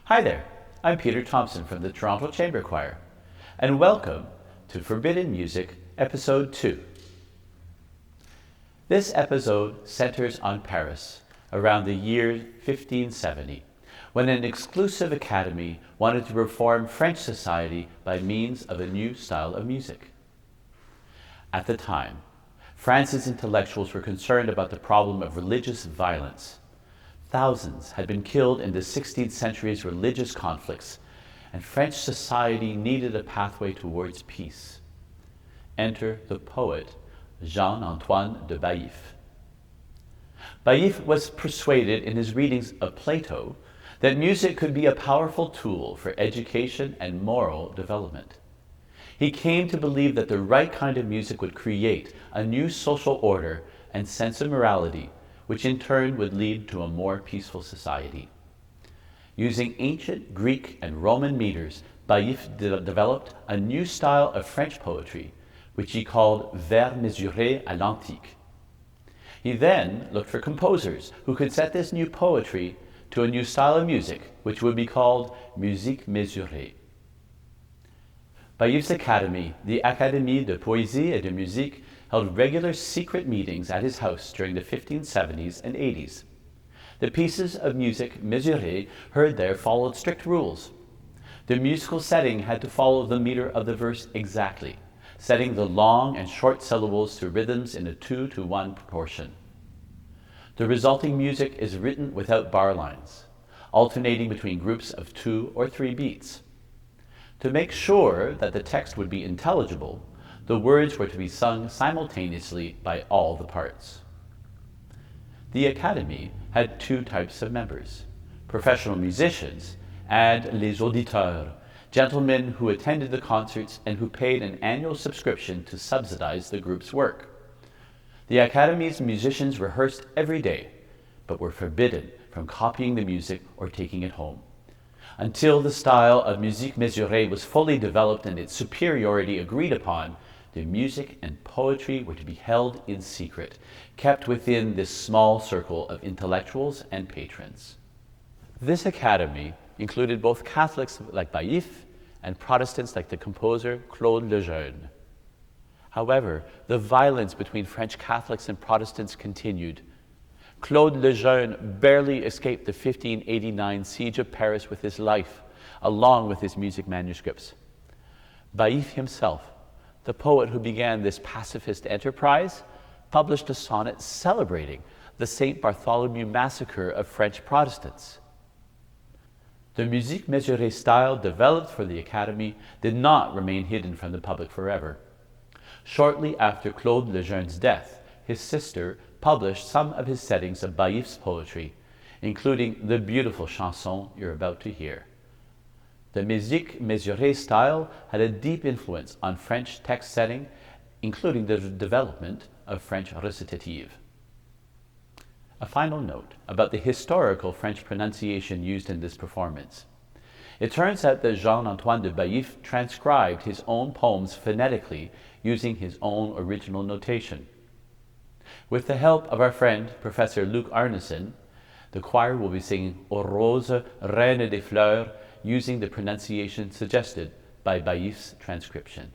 Hi there, I'm Peter Thompson from the Toronto Chamber Choir, and welcome to Forbidden Music, Episode 2. This episode centers on Paris around the year 1570, when an exclusive academy wanted to reform French society by means of a new style of music. At the time, France's intellectuals were concerned about the problem of religious violence. Thousands had been killed in the 16th century's religious conflicts, and French society needed a pathway towards peace. Enter the poet Jean-Antoine de Baillif. Baillif was persuaded in his readings of Plato that music could be a powerful tool for education and moral development. He came to believe that the right kind of music would create a new social order and sense of morality, which in turn would lead to a more peaceful society. Using ancient Greek and Roman meters, Baillif developed a new style of French poetry, which he called vers mesurés à l'antique. He then looked for composers who could set this new poetry to a new style of music, which would be called musique mesurée. Baillif's academy, the Académie de Poésie et de Musique, held regular secret meetings at his house during the 1570s and 80s. The pieces of music mesurée heard there followed strict rules. The musical setting had to follow the meter of the verse exactly, setting the long and short syllables to rhythms in a 2-to-1 proportion. The resulting music is written without bar lines, alternating between groups of 2 or 3 beats. To make sure that the text would be intelligible, the words were to be sung simultaneously by all the parts. The Academy had 2 types of members: professional musicians and les auditeurs, gentlemen who attended the concerts and who paid an annual subscription to subsidize the group's work. The Academy's musicians rehearsed every day, but were forbidden from copying the music or taking it home. Until the style of musique mesurée was fully developed and its superiority agreed upon, the music and poetry were to be held in secret, kept within this small circle of intellectuals and patrons. This academy included both Catholics like Baillif and Protestants like the composer Claude le Jeune. However, the violence between French Catholics and Protestants continued. Claude le Jeune barely escaped the 1589 siege of Paris with his life, along with his music manuscripts. Baillif himself, the poet who began this pacifist enterprise, published a sonnet celebrating the St. Bartholomew massacre of French Protestants. The musique mesurée style developed for the Academy did not remain hidden from the public forever. Shortly after Claude le Jeune's death, his sister published some of his settings of Baillif's poetry, including the beautiful chanson you're about to hear. The musique mesurée style had a deep influence on French text setting, including the development of French recitative. A final note about the historical French pronunciation used in this performance. It turns out that Jean-Antoine de Baillif transcribed his own poems phonetically using his own original notation. With the help of our friend, Professor Luc Arneson, the choir will be singing Rôze, reine des fleurs, using the pronunciation suggested by Baillif's transcription.